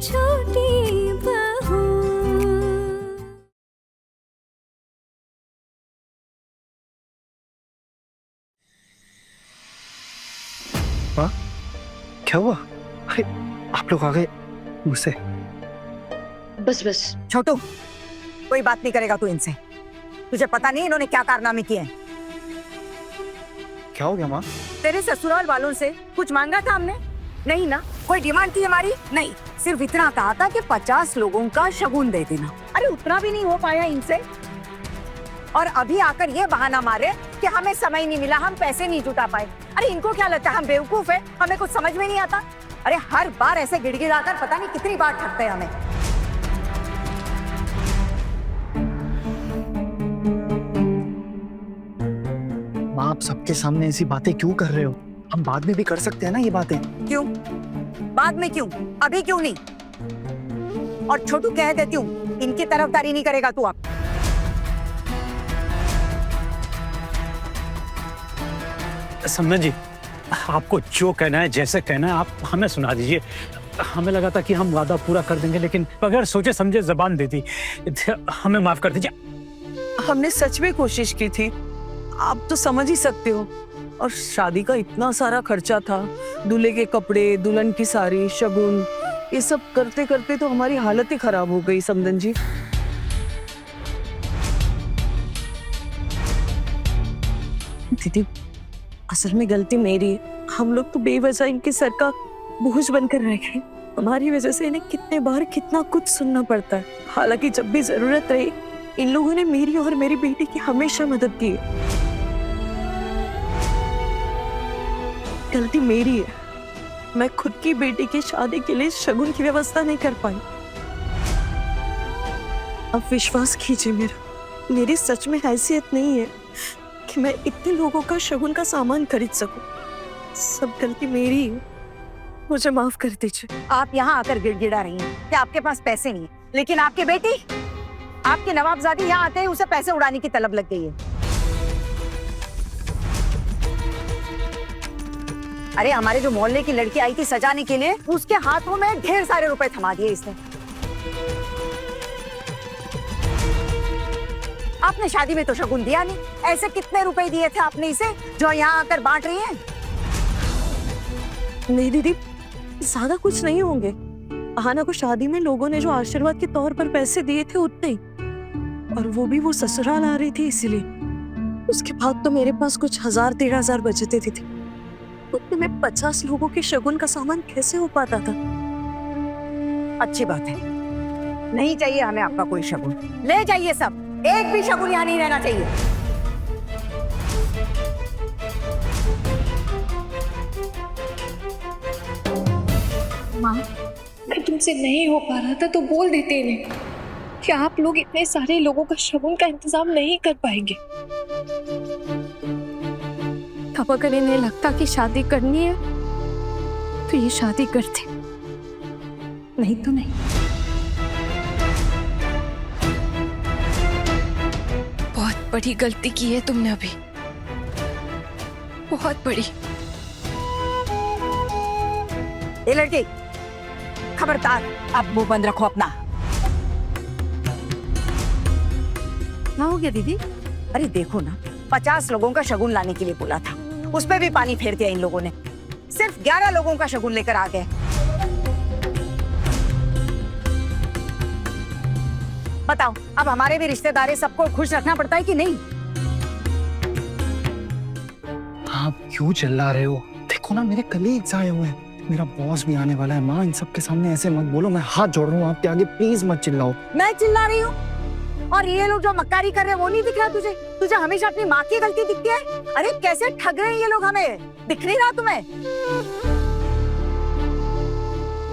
छोटी बहू। हाँ, क्या हुआ? अरे आप लोग आ गए मुझसे। बस बस छोटू, कोई बात नहीं करेगा तू इनसे। तुझे पता नहीं इन्होंने क्या कारनामे किए हैं। क्या हो गया माँ? तेरे ससुराल वालों से कुछ मांगा था हमने? नहीं ना। कोई डिमांड थी हमारी? नहीं। सिर्फ इतना कहा था कि 50 लोगों का शगुन दे देना। अरे उतना भी नहीं हो पाया इनसे। और अभी आकर ये बहाना मारे कि हमें समय नहीं मिला, हम पैसे नहीं जुटा पाए। अरे इनको क्या लगता है हम बेवकूफ है, हमें कुछ समझ में नहीं आता? अरे हर बार ऐसे गिड़गिड़ाकर पता नहीं कितनी बार ठगते हैं हमें। माँ आप सबके सामने ऐसी बातें क्यों कर रहे हो? हम बाद में भी कर सकते हैं ना ये बातें। क्यों? बाद में क्यों? अभी क्यों नहीं? और छोटू कह देती हूँ, इनकी तरफदारी नहीं करेगा तू अब। समझ जी, आपको जो कहना है जैसे कहना है आप हमें सुना दीजिए। हमें लगा था कि हम वादा पूरा कर देंगे, लेकिन बगैर सोचे समझे जबान दे दी। हमें माफ कर दीजिए। हमने सच में कोशिश की थी, आप तो समझ ही सकते हो। और शादी का इतना सारा खर्चा था, दूल्हे के कपड़े, दुल्हन की साड़ी, शगुन, ये सब करते करते तो हमारी हालत ही खराब हो गई समदन जी। दीदी, असल में गलती मेरी है। हम लोग तो बेवजह इनके सर का बोझ बनकर रह गए। हमारी वजह से इन्हें कितने बार कितना कुछ सुनना पड़ता है। हालांकि जब भी जरूरत रही इन लोगों ने मेरी और मेरी बेटी की हमेशा मदद की है। गलती मेरी है, मैं खुद की बेटी की शादी के लिए शगुन की व्यवस्था नहीं कर पाई। अब विश्वास कीजिए मेरी सच में हैसियत नहीं है कि मैं इतने लोगों का शगुन का सामान खरीद सकूं। सब गलती मेरी है, मुझे माफ कर दीजिए। आप यहाँ आकर गिड़गिड़ा रही हैं कि आपके पास पैसे नहीं है, लेकिन आपकी बेटी, आपकी नवाबजादी यहाँ आते ही उसे पैसे उड़ाने की तलब लग गई है। अरे हमारे जो मोहल्ले की लड़की आई थी सजाने के लिए, उसके हाथों में ढेर सारे रुपए थमा दिए इसने। आपने शादी में तो शगुन दिया नहीं। ऐसे कितने रुपए दिए थे आपने इसे जो यहाँ आकर बांट रही हैं? नहीं दीदी, ज्यादा कुछ नहीं होंगे। आहाना को शादी में लोगों ने जो आशीर्वाद के तौर पर पैसे दिए थे उतने ही, और वो भी वो ससुराल आ रही थी इसीलिए। उसके बाद तो मेरे पास कुछ 1000-13,000 बचते थे। उतने में 50 लोगों के शगुन का सामान कैसे हो पाता था? अच्छी बात है, नहीं चाहिए हमें आपका कोई शगुन। ले जाइए सब, एक भी शगुन यहाँ नहीं रहना चाहिए। माँ, अगर तुमसे नहीं हो पा रहा था तो बोल देते इन्हें कि आप लोग इतने सारे लोगों का शगुन का इंतजाम नहीं कर पाएंगे। अब अगर इन्हें लगता कि शादी करनी है तो ये शादी करते, नहीं तो नहीं। बहुत बड़ी गलती की है तुमने अभी, बहुत बड़ी। ये लड़की, खबरदार, अब मुंह बंद रखो अपना। क्या हो गया दीदी? अरे देखो ना, 50 लोगों का शगुन लाने के लिए बोला था, उस पे भी पानी फेर दिया इन लोगों ने। सिर्फ 11 लोगों का शगुन लेकर आ गए। बताओ, अब हमारे भी रिश्तेदार सबको खुश रखना पड़ता है कि नहीं? आप क्यों चिल्ला रहे हो? देखो ना मेरे कलीग्स आए हुए हैं, मेरा बॉस भी आने वाला है। माँ इन सब के सामने ऐसे मत बोलो, मैं हाथ जोड़ रहा हूँ आपके आगे, प्लीज मत चिल्लाओ। मैं चिल्ला रही हूँ और ये लोग जो मक्कारी कर रहे हैं वो नहीं दिख रहा तुझे? तुझे हमेशा अपनी माँ की गलती दिखती है। अरे कैसे ठग रहे हैं ये लोग हमें, दिख नहीं रहा तुम्हें?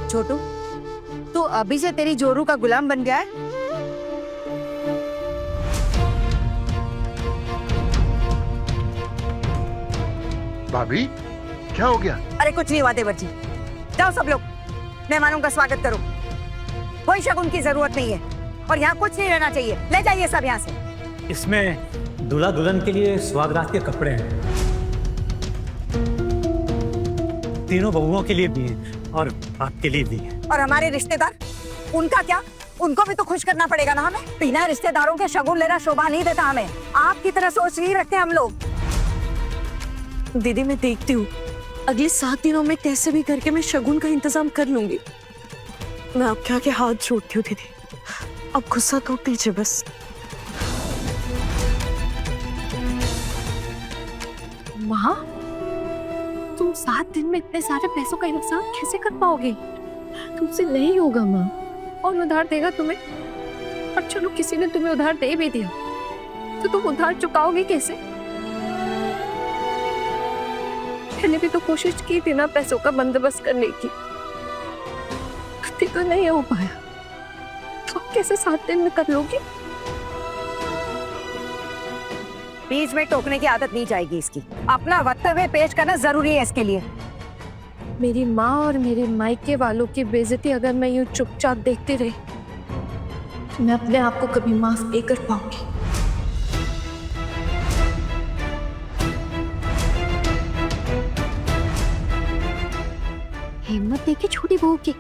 छोटू, तू अभी से तेरी जोरू का गुलाम बन गया है। भाभी क्या हो गया? अरे कुछ नहीं हुआ देवर जी, जाओ सब लोग मेहमानों का स्वागत करो। कोई शगुन की जरूरत नहीं है और यहाँ कुछ नहीं रहना चाहिए। ले जाइए सब यहाँ से। इसमें दूल्हा दुल्हन के लिए सुहागरात के कपड़े हैं, तीनों बहुओं के लिए भी हैं। और आपके लिए भी है। और हमारे रिश्तेदार, उनका क्या? उनको भी तो खुश करना पड़ेगा ना हमें। बिना रिश्तेदारों के शगुन लेना शोभा नहीं देता हमें। आपकी तरह सोच नहीं रखते हम लोग। दीदी मैं देखती हूँ, अगले 7 दिनों में कैसे भी करके मैं शगुन का इंतजाम कर लूंगी। मैं आपके आगे हाथ जोड़ती हूँ दीदी, अब गुस्सा तो दीजिए बस। माँ, तुम 7 दिन में इतने सारे पैसों का इंतजाम कैसे कर पाओगे? तुमसे नहीं होगा माँ। और उधार देगा तुम्हें? और चलो किसी ने तुम्हें उधार दे भी दिया तो तुम उधार चुकाओगे कैसे? मैंने भी तो कोशिश की थी ना पैसों का बंदोबस्त करने की, तो नहीं हो पाया। तो कैसे 7 दिन में कर लोगी? बीच में टोकने की आदत नहीं जाएगी इसकी। अपना वक्तव्य पेश करना जरूरी है इसके लिए। मेरी माँ और मेरे मायके वालों की बेइज्जती अगर मैं यूं चुपचाप देखती रही तो मैं अपने आप को कभी माफ नहीं कर पाऊंगी। हिम्मत देखी छोटी बहू की,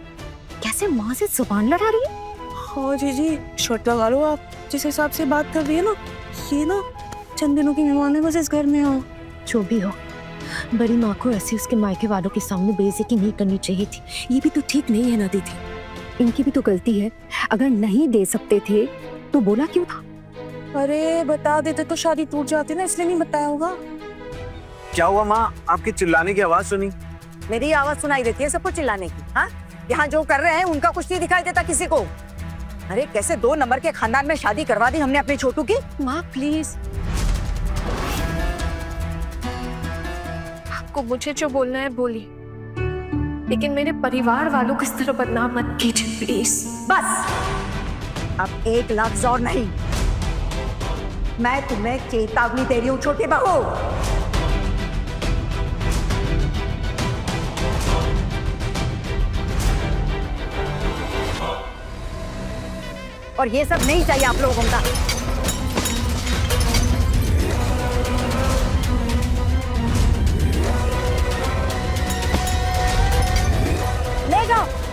कैसे माँ से जुबान लड़ा रही है। हाँ जीजी, शर्ट लगा लो आप। जिस हिसाब से बात कर रही है ना, ये ना चंद दिनों की मेहमान है, बस इस घर में हो। जो भी हो, बड़ी माँ को ऐसे उसके मायके वालों के सामने बेइज्जती नहीं करनी चाहिए थी। ये भी तो ठीक नहीं है ना दीदी। इनकी भी तो गलती है। अगर नहीं दे सकते थे तो बोला क्यों था? अरे बता देते तो शादी टूट जाती ना, इसलिए नहीं बताया होगा। क्या हुआ माँ? आपकी चिल्लाने की आवाज सुनी। मेरी आवाज सुनाई देती है सबको चिल्लाने की। हाँ, यहाँ जो कर रहे हैं उनका कुछ नहीं दिखाई देता किसी को। अरे कैसे 2 नंबर के खानदान में शादी करवा दी हमने अपने छोटू की। माँ प्लीज, आपको मुझे जो बोलना है बोलिए, लेकिन मेरे परिवार वालों को इस तरह बदनाम मत कीजिए प्लीज। बस अब 1 लफ्ज और नहीं। मैं तुम्हें चेतावनी दे रही हूँ छोटी बहू। और ये सब नहीं चाहिए आप लोगों का।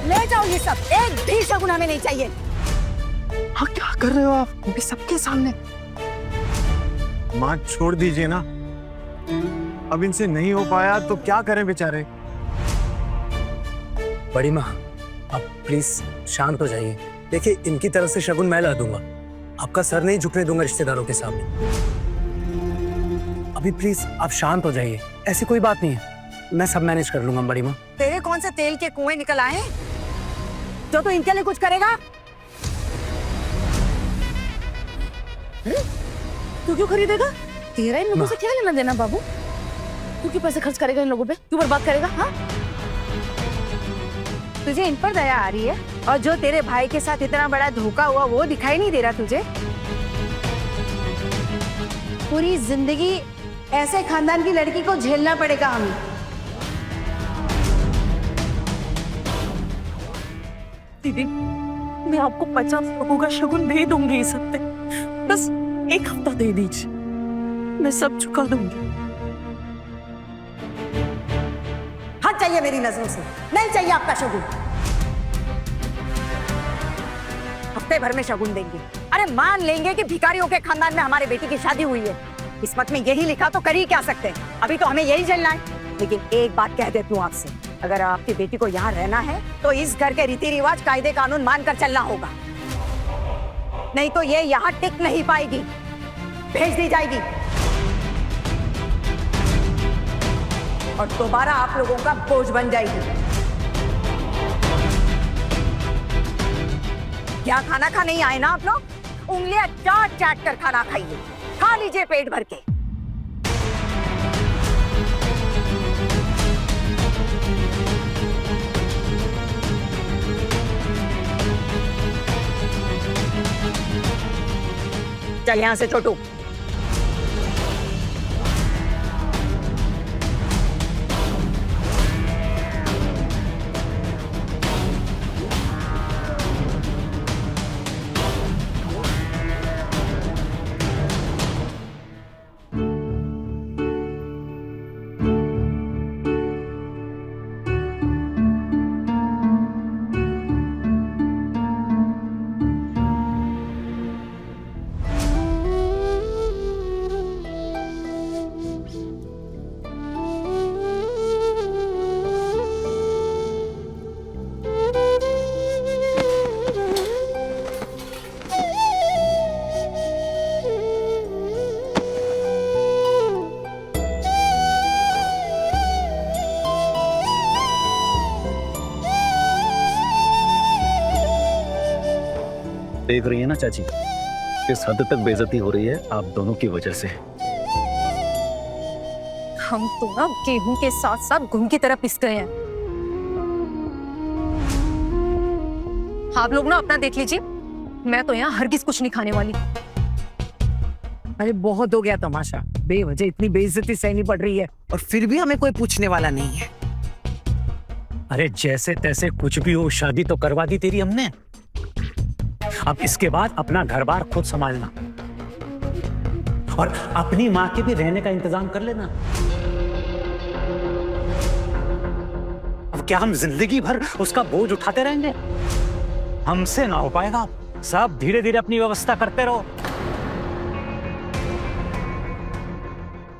ले जाओ ये सब। एक भी शगुन हमें नहीं चाहिए। हाँ क्या कर रहे हो आप? वो भी सबके सामने। माँ छोड़ दीजिए ना, अब इनसे नहीं हो पाया तो क्या करें बेचारे। बड़ी माँ, आप प्लीज शांत हो जाइए। देखिए, इनकी तरफ से शगुन मैं ला दूंगा, आपका सर नहीं झुकने दूंगा रिश्तेदारों के सामने। अभी प्लीज आप शांत हो जाइए, ऐसी कोई बात नहीं है, मैं सब मैनेज कर लूंगा बड़ी माँ। तेरे कौन से तेल के कुएं निकल आए जो तो इनके लिए कुछ करेगा? तू क्यों खरीदेगा? तेरा इन लोगों से क्या लेना देना बाबू? तू क्यों पैसे खर्च करेगा इन लोगों पे? क्यों बर्बाद करेगा? हाँ, तुझे इन पर दया आ रही है? और जो तेरे भाई के साथ इतना बड़ा धोखा हुआ वो दिखाई नहीं दे रहा तुझे? पूरी जिंदगी ऐसे खानदान की लड़की को झेलना पड़ेगा हमें। दीदी मैं आपको 50 लोगों का शगुन दे दूंगी इस हफ्ते, बस 1 हफ्ता दे दीजिए, मैं सब चुका दूंगी। हट चाहिए मेरी नजरों से, नहीं चाहिए आपका शगुन। हफ्ते भर में शगुन देंगे। अरे मान लेंगे कि भिखारियों के खानदान में हमारे बेटी की शादी हुई है, किस्मत में यही लिखा तो कर ही क्या सकते हैं। अभी तो हमें यही झेलना है। लेकिन एक बात कह देती हूँ आपसे, अगर आपकी बेटी को यहाँ रहना है तो इस घर के रीति रिवाज कायदे कानून मानकर चलना होगा, नहीं तो ये यहाँ टिक नहीं पाएगी, भेज दी जाएगी और दोबारा आप लोगों का बोझ बन जाएगी। क्या खाना खा नहीं आए ना आप लोग? उंगलियां चाट चाट कर खाना खाइए, खा लीजिए पेट भर के। चल यहां से छोटू। देख रही है ना चाची, किस हद तक बेइज्जती हो रही है आप दोनों की वजह से। हम तो ना गेहूं के साथ साथ घुन की तरह पिस गए हैं। आप लोग ना अपना देख लीजिए, मैं तो यहाँ हरगिज कुछ नहीं खाने वाली। अरे बहुत हो गया तमाशा, बेवजह इतनी बेइज्जती सहनी पड़ रही है और फिर भी हमें कोई पूछने वाला नहीं है। अरे जैसे तैसे कुछ भी हो, शादी तो करवा दी तेरी हमने। अब इसके बाद अपना घर बार खुद संभालना और अपनी माँ के भी रहने का इंतजाम कर लेना। अब क्या हम जिंदगी भर उसका बोझ उठाते रहेंगे? हमसे ना हो पाएगा। सब धीरे धीरे अपनी व्यवस्था करते रहो।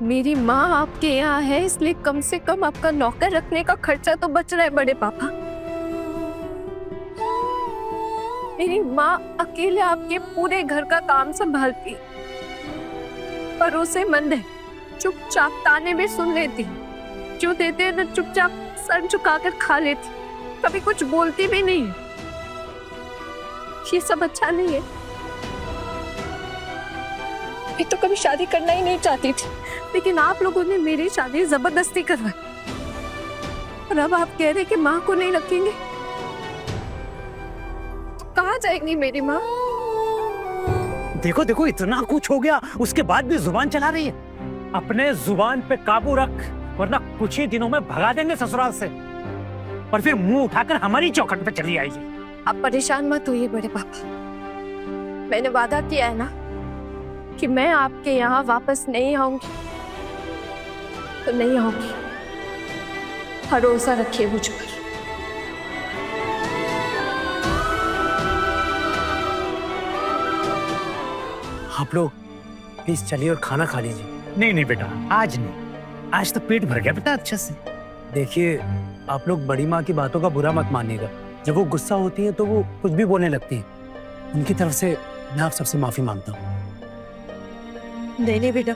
मेरी माँ आपके यहाँ है, इसलिए कम से कम आपका नौकर रखने का खर्चा तो बच रहा है बड़े पापा। मेरी माँ अकेले आपके पूरे घर का काम संभालती, भरोसेमंद है, चुपचाप ताने में सुन लेती, जो देते हैं ना चुपचाप सर झुकाकर खा लेती, कभी कुछ बोलती भी नहीं है। ये सब अच्छा नहीं है। मैं तो कभी शादी करना ही नहीं चाहती थी, लेकिन आप लोगों ने मेरी शादी जबरदस्ती करवाई और अब आप कह रहे कि माँ को नहीं रखेंगे। तो कहाँ जाएंगी मेरी माँ? देखो देखो, इतना कुछ हो गया उसके बाद भी जुबान चला रही है। अपने जुबान पे काबू रख, वरना कुछ ही दिनों में भगा देंगे ससुराल से और फिर मुंह उठाकर हमारी चौखट पे चली आएगी। आप परेशान मत होइए बड़े पापा, मैंने वादा किया है ना कि मैं आपके यहाँ वापस नहीं आऊंगी तो नहीं आऊंगी। भरोसा रखिए मुझ पर। आप लोग प्लीज चलिए और खाना खा लीजिए। नहीं नहीं बेटा, आज नहीं, आज तो पेट भर गया बेटा अच्छे से। देखिए, आप लोग बड़ी माँ की बातों का बुरा मत मानिएगा। जब वो गुस्सा होती है तो वो कुछ भी बोलने लगती है। उनकी तरफ से मैं आप सबसे माफी मांगता हूँ। नहीं नहीं बेटा,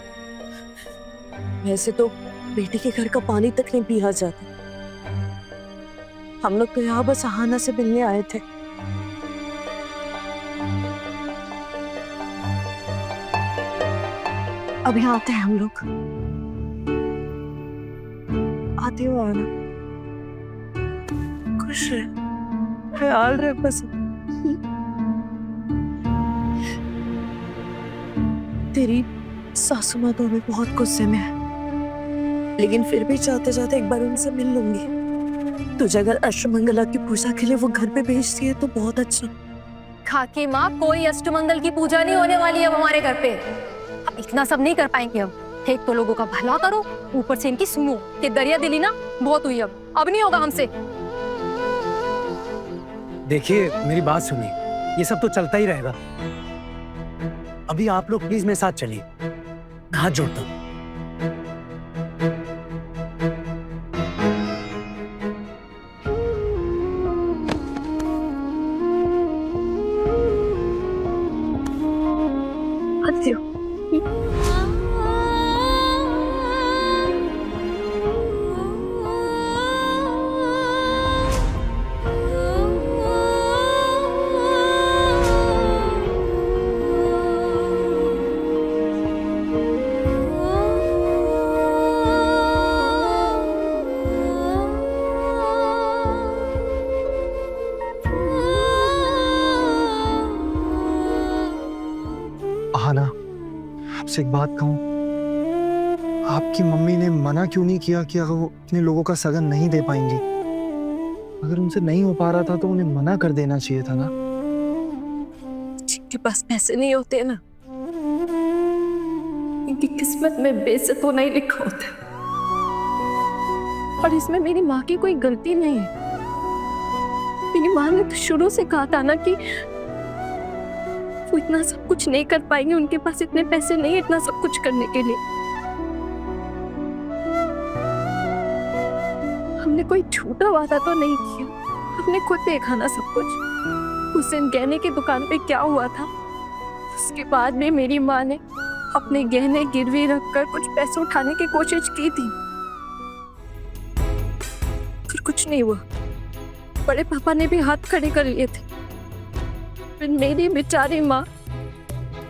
वैसे तो बेटी के घर का पानी तक नहीं पिया जाता। हम लोग तो यहाँ बस आहाना से मिलने आए थे। अभी आते हैं हम लोग। आती हो आना। खुश रहे, ख्याल रहे बस। तेरी सासू माँ तो अभी बहुत गुस्से में है, लेकिन फिर भी चाहते चाहते एक बार उनसे मिल लूंगी। तुझे अगर अष्टमंगला की पूजा के लिए वो घर पे भेजती है तो बहुत अच्छा। खाकी माँ, कोई अष्टमंगल की पूजा नहीं होने वाली है हमारे घर पे। अब इतना सब नहीं कर पाएंगे। अब एक तो लोगों का भला करो, ऊपर से इनकी सुनो कि दरिया दिली ना बहुत हुई। अब नहीं होगा हमसे। देखिए, मेरी बात सुनिए, ये सब तो चलता ही रहेगा। अभी आप लोग प्लीज मेरे साथ चलिए, हाथ जोड़ता हूँ। आती हो। आहाना, आपसे एक बात कहूँ, आपकी मम्मी ने मना क्यों नहीं किया कि अगर वो इतने लोगों का सगन नहीं दे पाएंगी? अगर उनसे नहीं हो पा रहा था तो उन्हें मना कर देना चाहिए था ना। जिनके पास पैसे नहीं होते ना, इनकी किस्मत में बेइज्जत होना ही लिखा होता है। और इसमें मेरी माँ की कोई गलती नहीं है। मेरी माँ ने तो शुरू से कहा था ना कि वो इतना सब कुछ नहीं कर पाएंगे, उनके पास इतने पैसे नहीं इतना सब कुछ करने के लिए। हमने कोई झूठा वादा तो नहीं किया, हमने खुद देखा ना सब कुछ। उस दिन गहने की दुकान पे क्या हुआ था, उसके बाद में मेरी माँ ने अपने गहने गिरवी रखकर कुछ पैसे उठाने की कोशिश की थी, फिर कुछ नहीं हुआ। बड़े पापा ने भी हाथ खड़े कर लिए थे, फिर मेरी बेचारी माँ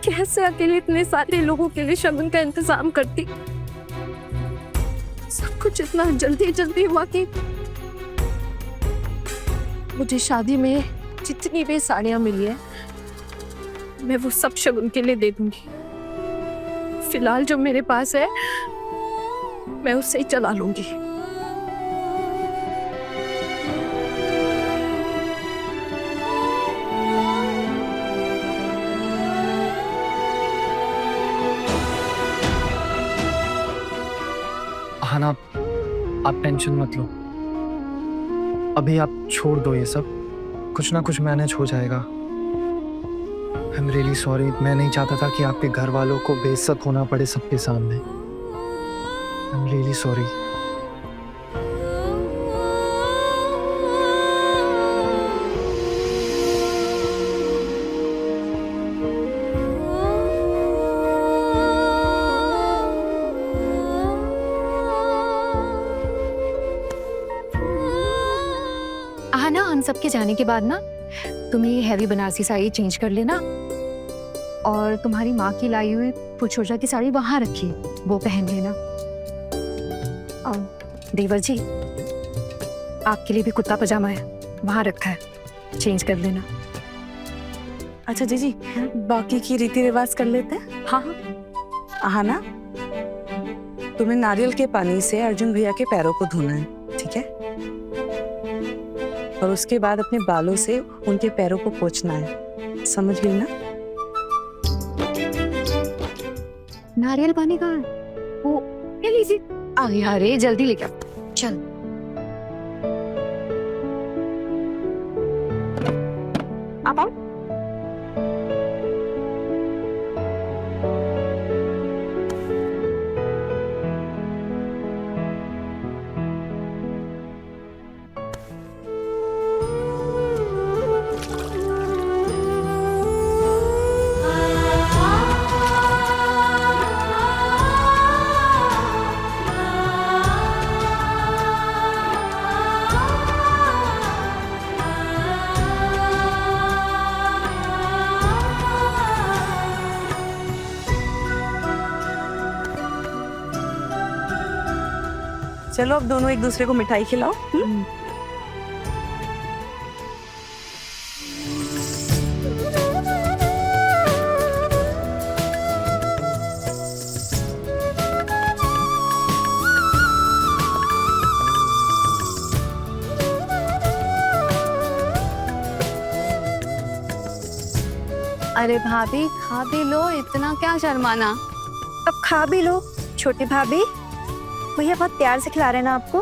कैसे अकेले इतने सारे लोगों के लिए शगुन का इंतजाम करती। सब कुछ इतना जल्दी जल्दी हुआ कि मुझे शादी में जितनी भी साड़ियां मिली है मैं वो सब शगुन के लिए दे दूंगी। फिलहाल जो मेरे पास है मैं उससे ही चला लूंगी। हाना, आप टेंशन मत लो, अभी आप छोड़ दो ये सब, कुछ ना कुछ मैनेज हो जाएगा। आई एम रियली सॉरी, मैं नहीं चाहता था कि आपके घर वालों को बेइज्जत होना पड़े सबके सामने। I am really sorry. हाँ ना, हम सबके जाने के बाद ना तुम ये हैवी बनारसी साड़ी चेंज कर लेना और तुम्हारी माँ की लाई हुई फुलछोजा की साड़ी वहां रखी, वो पहन लेना। और देवर जी, आपके लिए भी कुर्ता पजामा है, वहां रखा है, चेंज कर लेना। अच्छा जीजी, बाकी की रीति रिवाज कर लेते हैं। हाँ हाँ ना, तुम्हें नारियल के पानी से अर्जुन भैया के पैरों को धोना है, ठीक है? और उसके बाद अपने बालों से उनके पैरों को पोंछना है, समझ गई ना? नारियल पानी का वो ले लीजिए। अरे जल्दी लेके आओ, चल। आप आओ। चलो अब दोनों एक दूसरे को मिठाई खिलाओ। अरे भाभी, खा भी लो, इतना क्या शर्माना। अब खा भी लो छोटी भाभी, भैया बहुत प्यार से खिला रहे हैं ना आपको।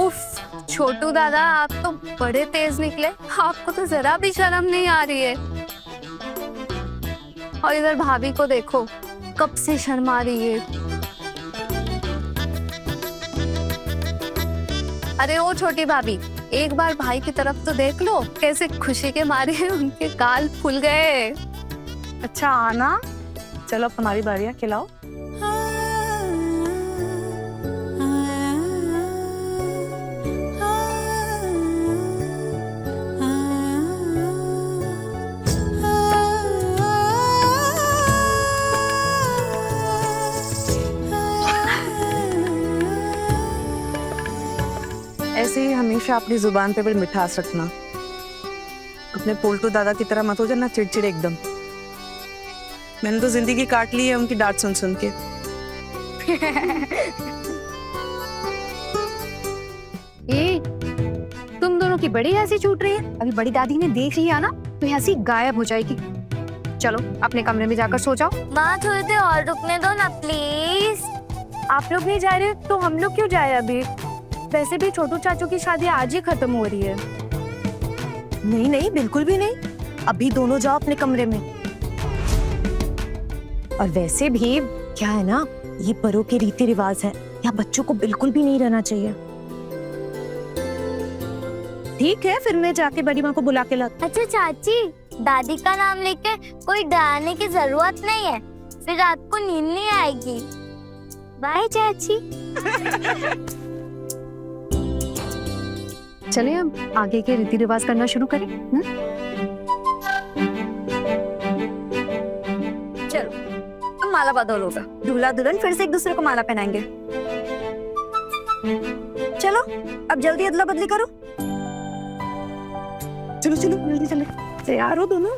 उफ, छोटू दादा आप तो बड़े तेज निकले, आपको तो जरा भी शर्म नहीं आ रही है। और इधर भाभी को देखो, कब से शर्मा रही है। अरे ओ छोटी भाभी, एक बार भाई की तरफ तो देख लो, कैसे खुशी के मारे उनके गाल फूल गए। अच्छा आना, चलो अब तुम्हारी बारी है, खिलाओ। ऐसे ही हमेशा अपनी जुबान पे बड़ी मिठास रखना, अपने पोल्टू दादा की तरह मत हो जाना चिड़चिड़ एकदम। मैंने तो जिंदगी काट ली है उनकी डांट सुन सुन के। ये तुम दोनों की बड़ी हंसी छूट रही है, अभी बड़ी दादी ने देख लिया ना तो हंसी गायब हो जाएगी। चलो अपने कमरे में जाकर सो जाओ। माँ थोड़ी देर और रुकने दो ना प्लीज। आप लोग नहीं जा रहे तो हम लोग क्यों जाए अभी? वैसे भी छोटू चाचू की शादी आज ही खत्म हो रही है। नहीं नहीं, बिल्कुल भी नहीं, अभी दोनों जाओ अपने कमरे में। और वैसे भी क्या है ना, ये बड़ों के रीति रिवाज है, यहाँ बच्चों को बिल्कुल भी नहीं रहना चाहिए। ठीक है, फिर मैं जाके बड़ी माँ को बुला के लाती। अच्छा चाची, दादी का नाम लेके कोई डराने की जरूरत नहीं है, फिर रात को नींद नहीं आएगी। बाय चाची। चले हम आगे के रीति रिवाज करना शुरू करें। चलो अब माला बदल होगा, दूल्हा दुल्हन फिर से एक दूसरे को माला पहनाएंगे। चलो अब जल्दी अदला बदली करो। चलो चलो जल्दी चले, तैयार हो दोनों।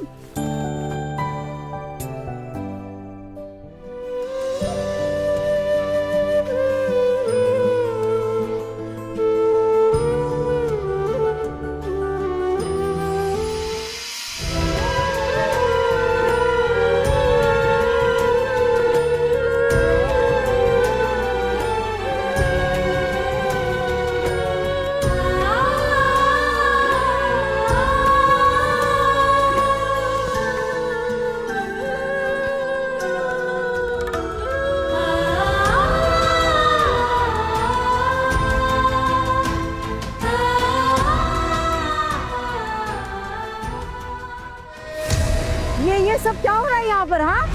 ये सब क्या हो रहा है यहाँ पर? हाँ,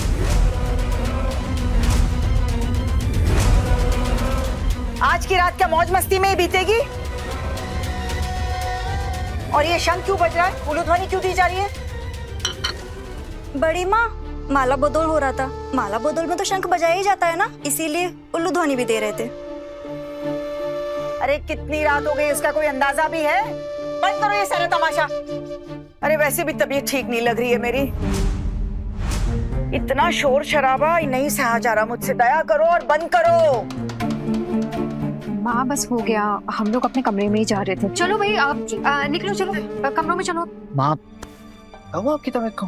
आज की रात क्या मौज मस्ती में ही बीतेगी? और ये शंख क्यों बज रहा है? उल्लू ध्वनि क्यों दी जा रही है? बड़ी माँ, माला बदल हो रहा था। माला बदल में तो शंख बजाया ही जाता है ना, इसीलिए उल्लू ध्वनि भी दे रहे थे। अरे कितनी रात हो गई, इसका कोई अंदाजा भी है? बंद करो ये सारा तमाशा। अरे वैसे भी तबीयत ठीक नहीं लग रही है मेरी। इतना शोर शराबा नहीं सहा जा रहा मुझसे, दया करो और बंद करो। माँ बस हो गया, हम लोग अपने कमरे में ही जा रहे थे। चलो भाई आप निकलो, चलो कमरों में चलो। माँ वो आपकी तबीयत को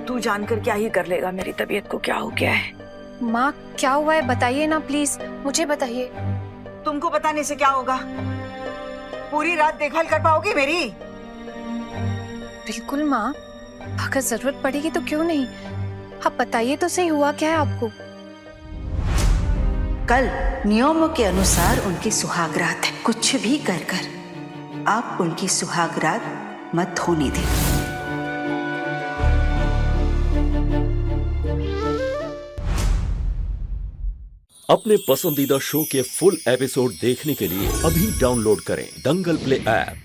तू जानकर क्या ही कर लेगा, मेरी तबीयत को क्या हो गया है? माँ क्या हुआ है बताइए ना प्लीज, मुझे बताइए। तुमको बताने से क्या होगा? पूरी रात देखभाल कर पाओगी मेरी? बिल्कुल माँ, अगर जरूरत पड़ेगी तो क्यों नहीं। आप बताइए तो सही, हुआ क्या है आपको? कल नियमों के अनुसार उनकी सुहागरात है। कुछ भी कर कर आप उनकी सुहागरात मत होने दें। अपने पसंदीदा शो के फुल एपिसोड देखने के लिए अभी डाउनलोड करें दंगल प्ले ऐप।